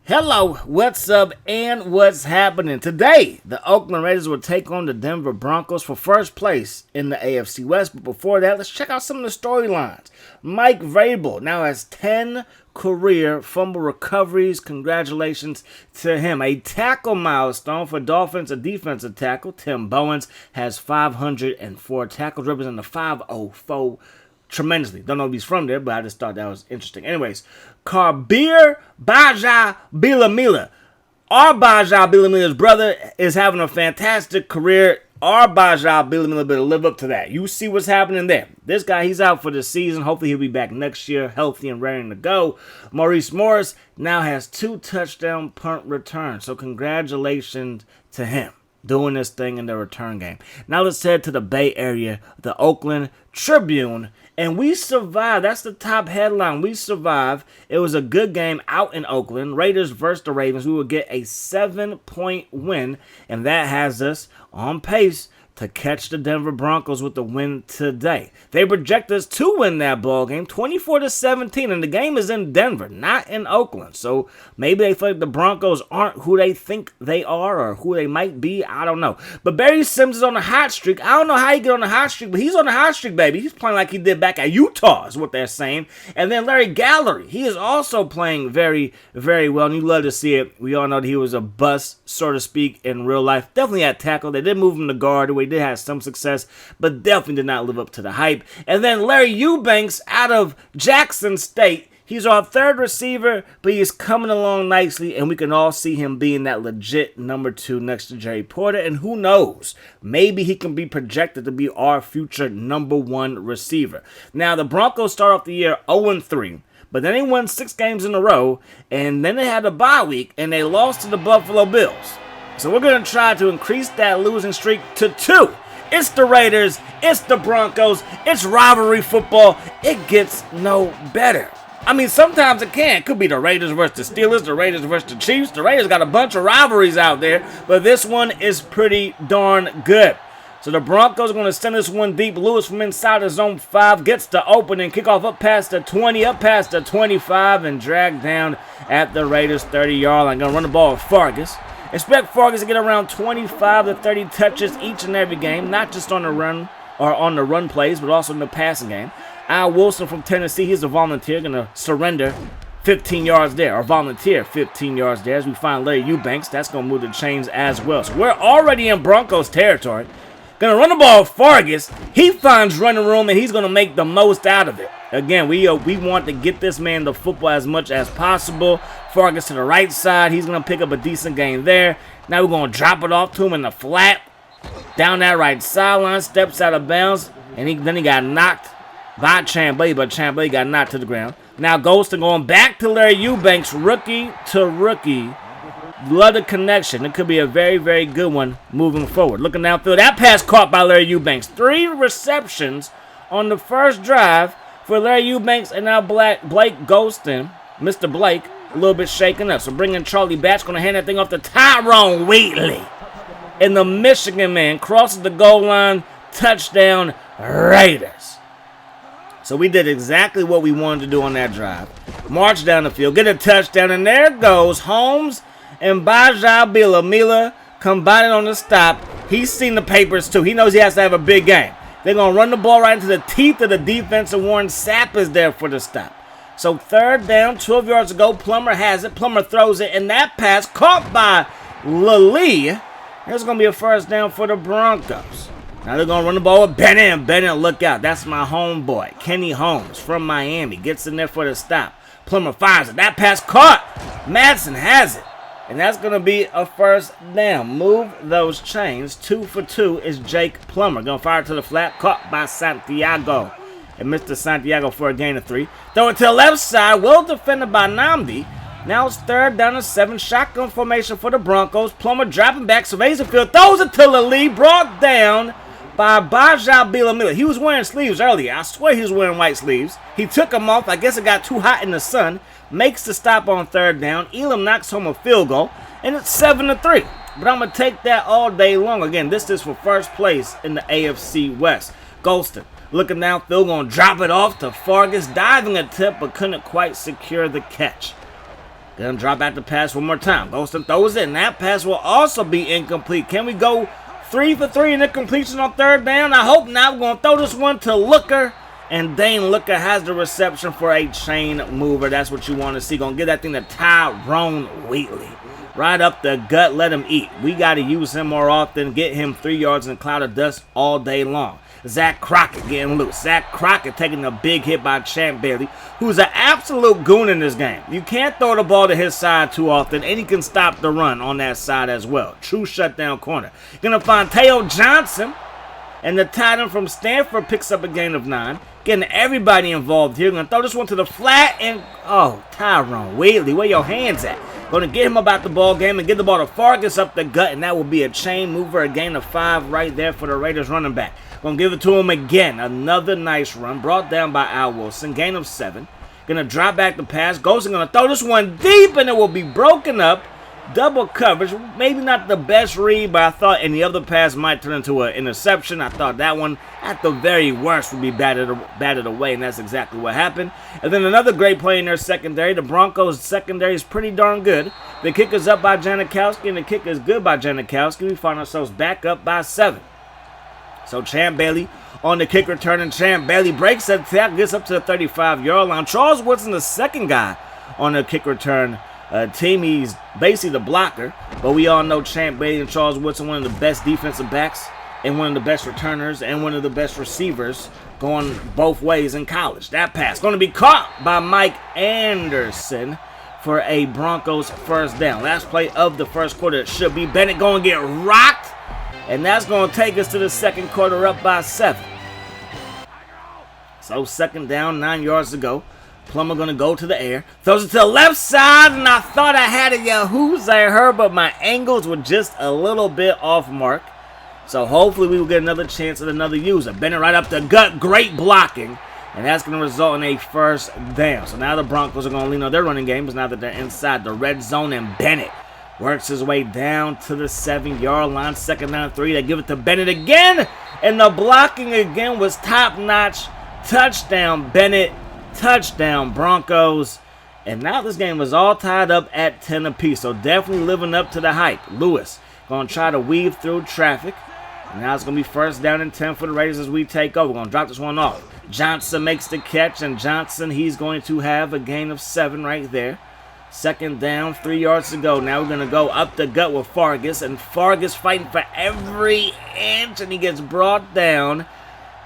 Hello, what's up, and what's happening? Today, the Oakland Raiders will take on the Denver Broncos for first place in the AFC West. But before that, let's check out some of the storylines. Mike Vrabel now has 10 career fumble recoveries. Congratulations to him. A tackle milestone for Dolphins, a defensive tackle. Tim Bowens has 504 tackles, representing the 504 tremendously. Don't know if he's from there, but I just thought that was interesting. Anyways, Karbir Baja Bilamila. Our Baja Bilamila's brother is having a fantastic career. Our Baja Bilamila better live up to that. You see what's happening there. This guy, he's out for the season. Hopefully he'll be back next year, healthy and ready to go. Maurice Morris now has 2 touchdown punt returns. So congratulations to him, doing this thing in the return game. Now let's head to the Bay Area, the Oakland Tribune. And we survived. That's the top headline. We survived. It was a good game out in Oakland. Raiders versus the Ravens. We will get a 7-point win. And that has us on pace to catch the Denver Broncos with the win today. They project us to win that ball game 24-17, and the game is in Denver, not in Oakland. So maybe they feel like the Broncos aren't who they think they are or who they might be. I don't know. But Barry Sims is on a hot streak. I don't know how he get on a hot streak, but he's on a hot streak, baby. He's playing like he did back at Utah, is what they're saying. And then Larry Gallery, he is also playing very, very well, and you love to see it. We all know that he was a bust, so to speak, in real life. Definitely had tackle. They did move him to guard, where he did have some success, but definitely did not live up to the hype. And then Larry Eubanks out of Jackson State. He's our third receiver, but he's coming along nicely, and we can all see him being that legit number 2 next to Jerry Porter. And who knows, maybe he can be projected to be our future number 1 receiver. Now, the Broncos start off the year 0-3. But then they won 6 games in a row, and then they had a bye week, and they lost to the Buffalo Bills. So we're going to try to increase that losing streak to 2. It's the Raiders, it's the Broncos, it's rivalry football. It gets no better. I mean, sometimes it can. It could be the Raiders versus the Steelers, the Raiders versus the Chiefs. The Raiders got a bunch of rivalries out there, but this one is pretty darn good. So the Broncos are going to send this one deep. Lewis from inside the zone 5 gets the opening kickoff up past the 20, up past the 25, and dragged down at the Raiders' 30-yard line. Going to run the ball with Fargas. Expect Fargas to get around 25 to 30 touches each and every game, not just on the run or on the run plays, but also in the passing game. Al Wilson from Tennessee, he's a volunteer, going to surrender 15 yards there, or volunteer 15 yards there. As we find Larry Eubanks, that's going to move the chains as well. So we're already in Broncos territory. Going to run the ball with Fargas. He finds running room, and he's going to make the most out of it. Again, we want to get this man the football as much as possible. Fargas to the right side. He's going to pick up a decent gain there. Now we're going to drop it off to him in the flat. Down that right sideline. Steps out of bounds. And then he got knocked by Chamblee, but Chamblee got knocked to the ground. Now Golston going back to Larry Eubanks. Rookie to rookie. Love the connection. It could be a very, very good one moving forward. Looking downfield. That pass caught by Larry Eubanks. 3 receptions on the first drive for Larry Eubanks, and now Blake Golston, Mr. Blake, a little bit shaken up. So bringing Charlie Batch, going to hand that thing off to Tyrone Wheatley. And the Michigan man crosses the goal line. Touchdown, Raiders. So we did exactly what we wanted to do on that drive. March down the field, get a touchdown, and there goes Holmes and Baja Bilamila combining on the stop. He's seen the papers too. He knows he has to have a big game. They're going to run the ball right into the teeth of the defense, and Warren Sapp is there for the stop. So 3rd down, 12 yards to go. Plummer has it. Plummer throws it, and that pass caught by Lally. There's going to be a first down for the Broncos. Now they're going to run the ball with Bennett. Bennett, look out. That's my homeboy, Kenny Holmes from Miami. Gets in there for the stop. Plummer fires it. That pass caught. Madsen has it. And that's going to be a first down. Move those chains. 2 for 2 is Jake Plummer. Going to fire to the flat. Caught by Santiago. And Mr. Santiago for a gain of 3. Throw it to the left side. Well defended by Namdi. Now it's 3rd down and 7. Shotgun formation for the Broncos. Plummer dropping back. Surveys the field. Throws it to Lally. Brought down by Baja Bilamila. He was wearing sleeves earlier. I swear he was wearing white sleeves. He took them off. I guess it got too hot in the sun. Makes the stop on 3rd down. Elam knocks home a field goal. And it's 7-3. But I'm going to take that all day long. Again, this is for first place in the AFC West. Golston looking downfield. Going to drop it off to Fargas. Diving attempt, but couldn't quite secure the catch. Gonna drop back the pass one more time. Golston throws it, and that pass will also be incomplete. Can we go 3 for 3 in the completion on third down? I hope not. We're gonna throw this one to Looker, and Dane Looker has the reception for a chain mover. That's what you want to see. Gonna give that thing to Tyrone Wheatley. Right up the gut, let him eat. We got to use him more often. Get him 3 yards in a cloud of dust all day long. Zach Crockett getting loose. Zach Crockett taking a big hit by Champ Bailey, who's an absolute goon in this game. You can't throw the ball to his side too often, and he can stop the run on that side as well. True shutdown corner. Gonna find Teo Johnson, and the tight end from Stanford picks up a gain of 9. Getting everybody involved here. Gonna throw this one to the flat, and oh, Tyrone Wheatley, where your hands at? Going to get him about the ball game and get the ball to Fargus up the gut, and that will be a chain mover, a gain of 5 right there for the Raiders running back. Going to give it to him again. Another nice run brought down by Al Wilson. Gain of 7. Going to drop back the pass. Golston going to throw this one deep, and it will be broken up. Double coverage. Maybe not the best read, but I thought any other pass might turn into an interception. I thought that one, at the very worst, would be batted away, and that's exactly what happened. And then another great play in their secondary. The Broncos' secondary is pretty darn good. The kick is up by Janikowski, and the kick is good by Janikowski. We find ourselves back up by 7. So Champ Bailey on the kick return, and Champ Bailey breaks that tackle, gets up to the 35-yard line. Charles Woodson, the second guy on the kick return team. He's basically the blocker, but we all know Champ Bailey and Charles Woodson, one of the best defensive backs and one of the best returners and one of the best receivers going both ways in college. That pass going to be caught by Mike Anderson for a Broncos first down. Last play of the first quarter. It should be Bennett going to get rocked, and that's going to take us to the second quarter up by 7. So second down, 9 yards to go. Plummer going to go to the air. Throws it to the left side, and I thought I had a Yahoo's there, but my angles were just a little bit off mark. So hopefully we will get another chance at another user. Bennett right up the gut. Great blocking. And that's going to result in a first down. So now the Broncos are going to lean on their running games now that they're inside the red zone. And Bennett works his way down to the 7-yard line. Second down 3. They give it to Bennett again. And the blocking again was top-notch. Touchdown, Bennett. Touchdown, Broncos. And now this game is all tied up at 10 apiece. So definitely living up to the hype. Lewis going to try to weave through traffic. And now it's going to be first down and 10 for the Raiders as we take over. We're going to drop this one off. Johnson makes the catch. And Johnson, he's going to have a gain of 7 right there. Second down, 3 yards to go. Now we're going to go up the gut with Fargus. And Fargus fighting for every inch. And he gets brought down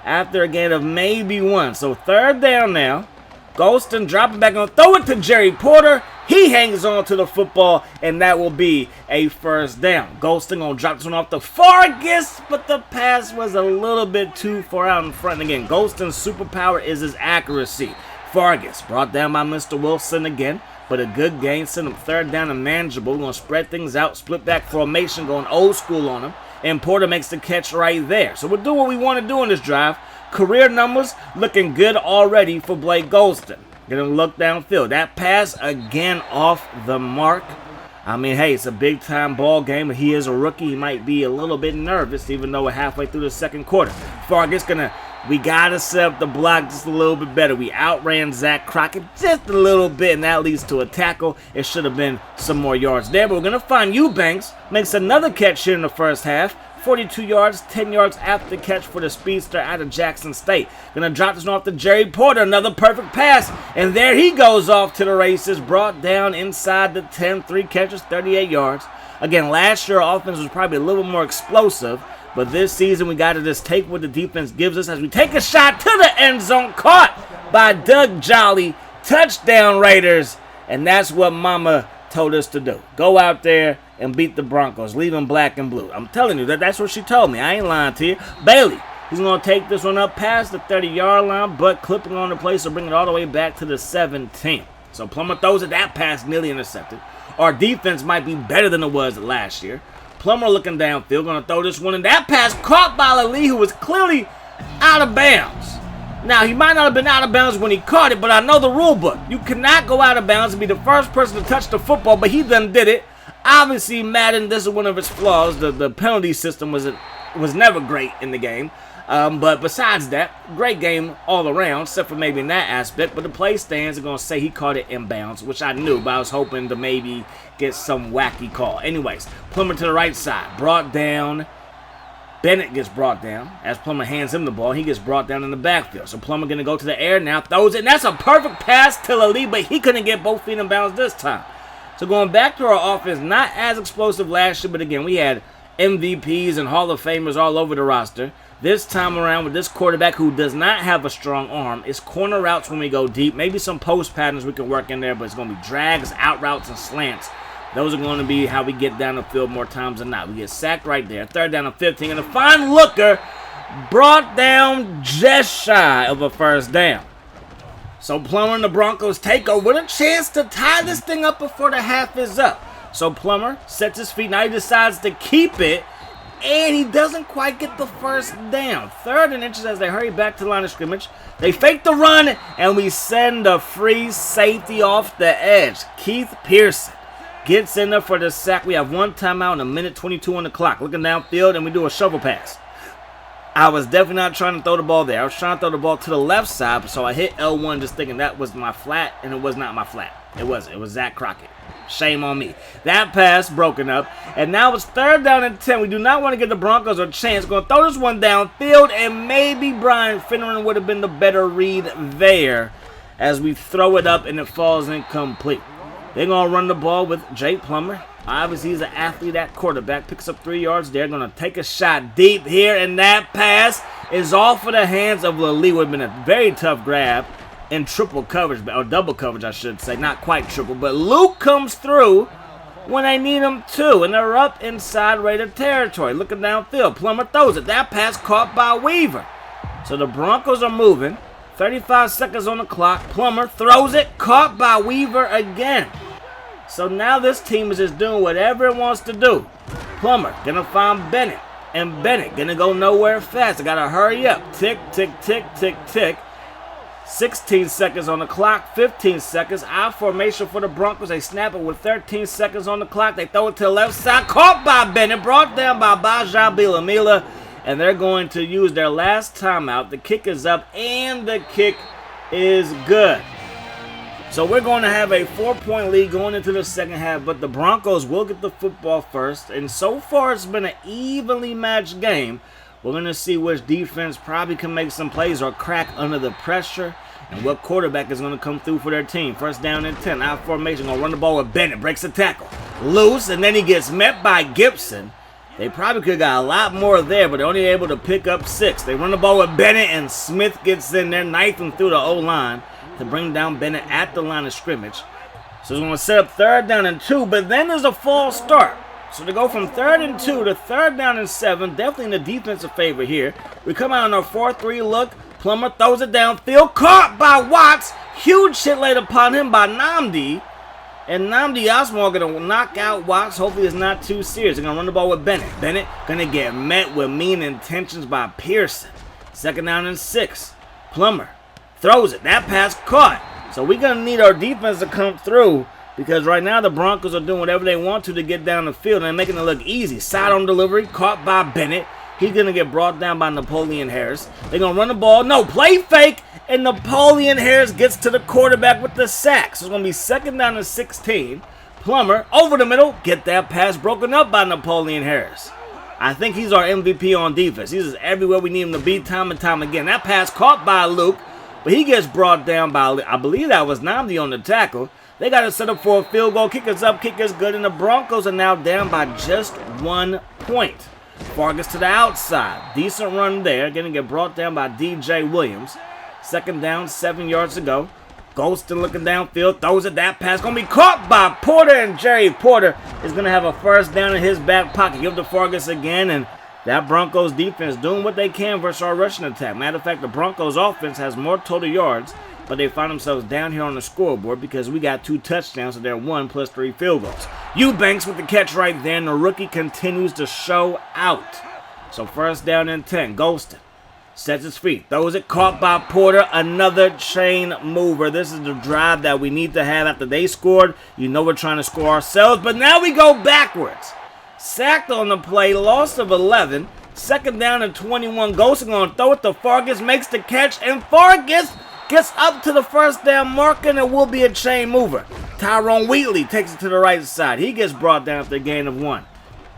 after a gain of maybe 1. So third down now. Golston dropping back on, throw it to Jerry Porter. He hangs on to the football, and that will be a first down. Golston going to drop this one off to Fargus, but the pass was a little bit too far out in front. And again, Golston's superpower is his accuracy. Fargus brought down by Mr. Wilson again, but a good gain. Send him third down and manageable. We're going to spread things out, split back formation, going old school on him. And Porter makes the catch right there. So we'll do what we want to do in this drive. Career numbers looking good already for Blake Golston. Gonna look downfield. That pass again off the mark. I mean, hey, it's a big-time ball game. He is a rookie. He might be a little bit nervous, even though we're halfway through the second quarter. Fargus we gotta set up the block just a little bit better. We outran Zach Crockett just a little bit, and that leads to a tackle. It should have been some more yards there, but we're gonna find Eubanks. Makes another catch here in the first half. 42 yards, 10 yards after the catch for the speedster out of Jackson State. Gonna drop this one off to Jerry Porter. Another perfect pass. And there he goes off to the races. Brought down inside the 10. 3 catches, 38 yards. Again, last year our offense was probably a little more explosive. But this season we got to just take what the defense gives us as we take a shot to the end zone. Caught by Doug Jolly. Touchdown, Raiders. And that's what Mama told us to do. Go out there and beat the Broncos. Leave them black and blue. I'm telling you, that's what she told me. I ain't lying to you. Bailey, he's going to take this one up past the 30-yard line, but clipping on the play, so bring it all the way back to the 17. So Plummer throws it. That pass nearly intercepted. Our defense might be better than it was last year. Plummer looking downfield, going to throw this one, and that pass caught by Lee, who was clearly out of bounds. Now, he might not have been out of bounds when he caught it, but I know the rule book. You cannot go out of bounds and be the first person to touch the football, but he done did it. Obviously, Madden, this is one of its flaws. The penalty system was never great in the game. But besides that, great game all around, except for maybe in that aspect. But the play stands are going to say he caught it inbounds, which I knew, but I was hoping to maybe get some wacky call. Anyways, Plummer to the right side, brought down. Bennett gets brought down. As Plummer hands him the ball, he gets brought down in the backfield. So Plummer going to go to the air now, throws it, and that's a perfect pass to Ali, but he couldn't get both feet in bounds this time. So going back to our offense, not as explosive last year, but again, we had MVPs and Hall of Famers all over the roster. This time around with this quarterback who does not have a strong arm, it's corner routes when we go deep. Maybe some post patterns we can work in there, but it's going to be drags, out routes, and slants. Those are going to be how we get down the field more times than not. We get sacked right there. 3rd down and 15. And a fine looker brought down just shy of a first down. So Plummer and the Broncos take over with a chance to tie this thing up before the half is up. So Plummer sets his feet. Now he decides to keep it. And he doesn't quite get the first down. 3rd and inches as they hurry back to the line of scrimmage. They fake the run. And we send a free safety off the edge. Keith Pearson gets in there for the sack. We have 1 timeout and a minute 22 on the clock. Looking downfield, and we do a shovel pass. I was definitely not trying to throw the ball there. I was trying to throw the ball to the left side, so I hit L1 just thinking that was my flat, and it was not my flat. It wasn't. It was Zach Crockett. Shame on me. That pass broken up, and now it's 3rd down and 10. We do not want to give the Broncos a chance. Going to throw this one downfield, and maybe Brian Finneran would have been the better read there as we throw it up, and it falls incomplete. They're going to run the ball with Jay Plummer. Obviously, he's an athlete at quarterback. Picks up 3 yards there. Going to take a shot deep here, and that pass is off of the hands of Lali. Would have been a very tough grab in triple coverage, or double coverage, I should say. Not quite triple, but Luke comes through when they need him to, and they're up inside Raider territory. Looking downfield, Plummer throws it. That pass caught by Weaver. So the Broncos are moving. 35 seconds on the clock. Plummer throws it, caught by Weaver again. So now this team is just doing whatever it wants to do. Plummer gonna find Bennett, and Bennett gonna go nowhere fast. I gotta hurry up. Tick, tick, tick, tick, tick. 16 seconds on the clock, 15 seconds. I formation for the Broncos. They snap it with 13 seconds on the clock. They throw it to the left side, caught by Bennett, brought down by Baja Bilamila. And they're going to use their last timeout. The kick is up, and the kick is good. So we're going to have a 4-point lead going into the second half, but the Broncos will get the football first. And so far, it's been an evenly matched game. We're going to see which defense probably can make some plays or crack under the pressure, and what quarterback is going to come through for their team. 1st down and 10. Out formation, going to run the ball with Bennett. Breaks the tackle. Loose, and then he gets met by Gibson. They probably could have got a lot more there, but they're only able to pick up 6. They run the ball with Bennett, and Smith gets in there, knifing through the O-line to bring down Bennett at the line of scrimmage. So it's going to set up 3rd down and 2, but then there's a false start. So to go from 3rd and 2 to 3rd down and 7, definitely in the defensive favor here. We come out on our 4-3 look. Plummer throws it downfield, caught by Watts. Huge hit laid upon him by Nnamdi. And Nnamdi Asomugha going to knock out Watts. Hopefully it's not too serious. They're going to run the ball with Bennett. Bennett going to get met with mean intentions by Pearson. 2nd down and 6. Plummer throws it. That pass caught. So we're going to need our defense to come through, because right now the Broncos are doing whatever they want to get down the field, and they're making it look easy. Sidearm delivery, caught by Bennett. He's going to get brought down by Napoleon Harris. They're going to run the ball. No, play fake. And Napoleon Harris gets to the quarterback with the sack. So it's going to be 2nd down and 16. Plummer over the middle. Get that pass broken up by Napoleon Harris. I think he's our MVP on defense. He's just everywhere we need him to be time and time again. That pass caught by Luke, but he gets brought down by, I believe that was Nnamdi on the tackle. They got it set up for a field goal. Kicker's up, kicker's good, and the Broncos are now down by just 1 point. Vargas to the outside. Decent run there. Going to get brought down by DJ Williams. 2nd down, 7 yards to go. Golston looking downfield, throws it. That pass going to be caught by Porter, and Jerry Porter is going to have a 1st down in his back pocket. Give to Vargas again, and that Broncos defense doing what they can versus our rushing attack. Matter of fact, the Broncos offense has more total yards, but they find themselves down here on the scoreboard because we got 2 touchdowns, so they're 1 plus 3 field goals. Eubanks with the catch right there, and the rookie continues to show out. So 1st down and 10. Golston sets his feet, throws it, caught by Porter. Another chain mover. This is the drive that we need to have after they scored. You know we're trying to score ourselves, but now we go backwards. Sacked on the play, loss of 11. Second down and 21. Golston going to throw it to Fargus, makes the catch, and Fargus gets up to the first down marker, and it will be a chain mover. Tyrone Wheatley takes it to the right side. He gets brought down after a gain of 1.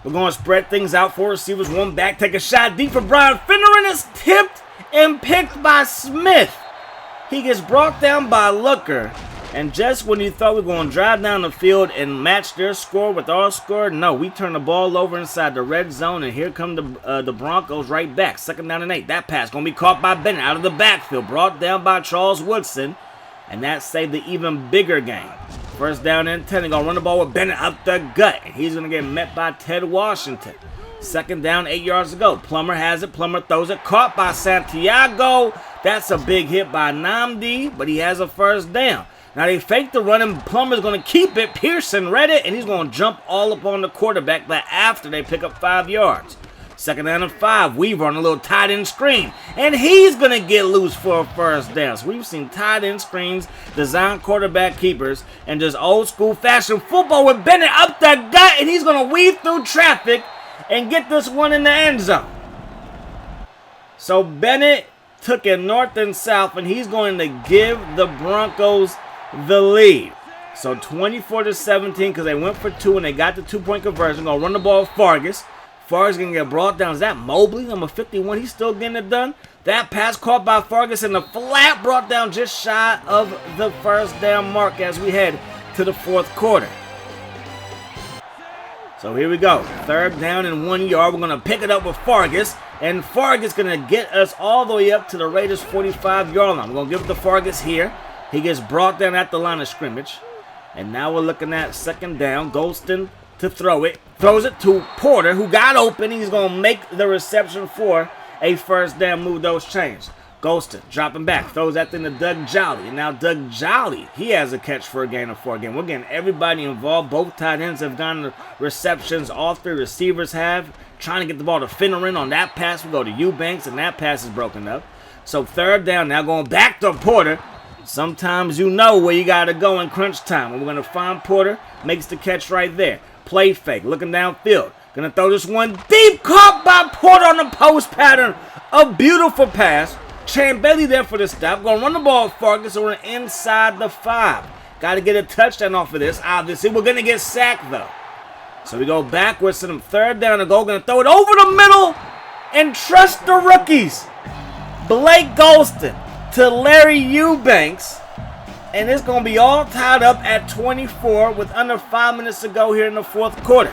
We're going to spread things out. 4 receivers, 1 back. Take a shot deep for Brian Finneran. Is tipped and picked by Smith. He gets brought down by Looker. And just when you thought we were going to drive down the field and match their score with our score, no, we turn the ball over inside the red zone, and here come the Broncos right back. Second down and 8. That pass going to be caught by Bennett out of the backfield, brought down by Charles Woodson, and that saved the even bigger game. First down and 10. They're going to run the ball with Bennett up the gut, and he's going to get met by Ted Washington. Second down, 8 yards to go. Plummer has it. Plummer throws it. Caught by Santiago. That's a big hit by Namdi, but he has a first down. Now they fake the run, and Plummer's going to keep it. Pearson read it, and he's going to jump all up on the quarterback, but after they pick up 5 yards. Second down and 5. Weaver on a little tight end screen, and he's going to get loose for a first down. So we've seen tight end screens, design quarterback keepers, and just old school fashion football with Bennett up the gut, and he's going to weave through traffic and get this one in the end zone. So Bennett took it north and south, and he's going to give the Broncos the lead. So 24-17 because they went for 2 and they got the 2-point conversion. Going to run the ball with Fargus. Fargus going to get brought down. Is that Mobley, number 51? He's still getting it done. That pass caught by Fargus in the flat, brought down just shy of the first down mark as we head to the fourth quarter. So here we go. Third down and 1 yard. We're going to pick it up with Fargus. And Fargus going to get us all the way up to the Raiders' 45-yard line. We're going to give it to Fargus here. He gets brought down at the line of scrimmage. And now we're looking at second down. Golston to throw it. Throws it to Porter, who got open. He's going to make the reception for a first down, move those chains. Golston dropping back. Throws that thing to Doug Jolly. And now Doug Jolly, he has a catch for a gain of 4 again. We're getting everybody involved. Both tight ends have gotten the receptions. All 3 receivers have. Trying to get the ball to Finneran on that pass. We go to Eubanks, and that pass is broken up. So third down, now going back to Porter. Sometimes you know where you got to go in crunch time. And we're going to find Porter. Makes the catch right there. Play fake. Looking downfield. Going to throw this one deep. Caught by Porter on the post pattern. A beautiful pass. Chambelli there for the stop. Going to run the ball with Fargus. So we're inside the 5. Got to get a touchdown off of this. Obviously, we're going to get sacked, though. So we go backwards to them. Third down and goal. Going to throw it over the middle. And trust the rookies. Blake Golston to Larry Eubanks, and it's going to be all tied up at 24 with under 5 minutes to go here in the fourth quarter.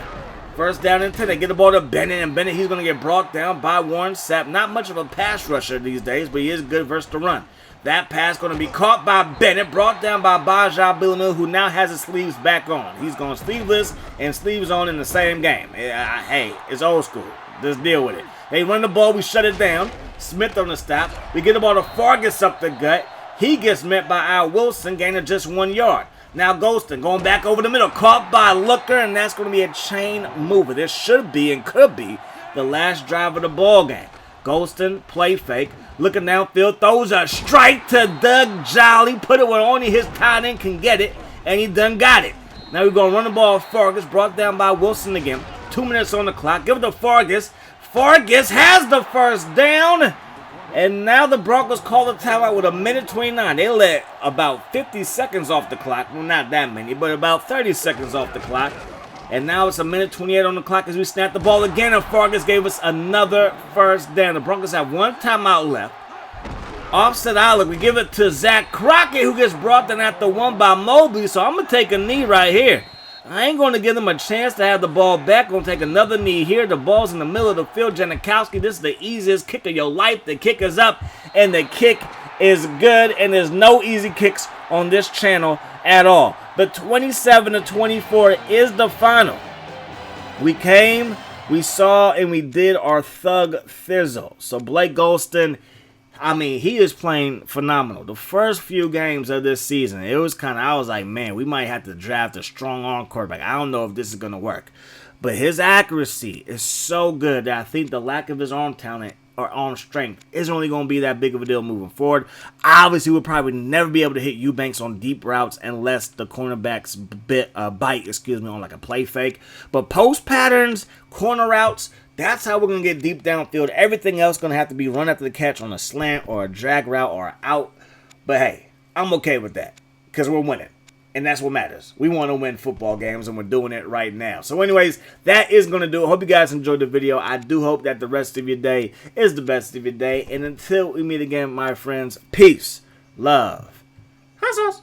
First down and 10, they get the ball to Bennett, and Bennett, he's going to get brought down by Warren Sapp. Not much of a pass rusher these days, but he is good versus the run. That pass going to be caught by Bennett, brought down by Baja Billamil, who now has his sleeves back on. He's going sleeveless and sleeves on in the same game. Hey, it's old school. Just deal with it. They run the ball, we shut it down. Smith on the stop. We get the ball to Fargus up the gut. He gets met by Al Wilson, gaining just 1 yard. Now Golston going back over the middle. Caught by Looker, and that's going to be a chain mover. This should be and could be the last drive of the ball game. Golston, play fake. Looking downfield, throws a strike to Doug Jolly. Put it where only his tight end can get it, and he done got it. Now we're going to run the ball with Fargus, brought down by Wilson again. 2 minutes on the clock. Give it to Fargus. Fargus has the first down. And now the Broncos call the timeout with 1:29. They let about 50 seconds off the clock. Well, not that many, but about 30 seconds off the clock. And now it's 1:28 on the clock as we snap the ball again. And Fargus gave us another first down. The Broncos have 1 timeout left. Offset outlook. We give it to Zach Crockett, who gets brought down at the 1 by Mobley. So I'm going to take a knee right here. I ain't going to give them a chance to have the ball back. Going to take another knee here. The ball's in the middle of the field. Janikowski, this is the easiest kick of your life. The kick is up, and the kick is good. And there's no easy kicks on this channel at all. But 27-24 is the final. We came, we saw, and we did our thug thizzle. So Blake Golston, I mean, he is playing phenomenal. The first few games of this season, it was kind of, I was like, man, we might have to draft a strong arm quarterback. I don't know if this is going to work. But his accuracy is so good that I think the lack of his arm talent or arm strength isn't really going to be that big of a deal moving forward. Obviously, we'll probably never be able to hit Eubanks on deep routes unless the cornerbacks bite, on like a play fake. But post patterns, corner routes, that's how we're going to get deep downfield. Everything else going to have to be run after the catch on a slant or a drag route or an out. But hey, I'm okay with that because we're winning. And that's what matters. We want to win football games, and we're doing it right now. So anyways, that is going to do it. Hope you guys enjoyed the video. I do hope that the rest of your day is the best of your day. And until we meet again, my friends, peace, love, hot sauce.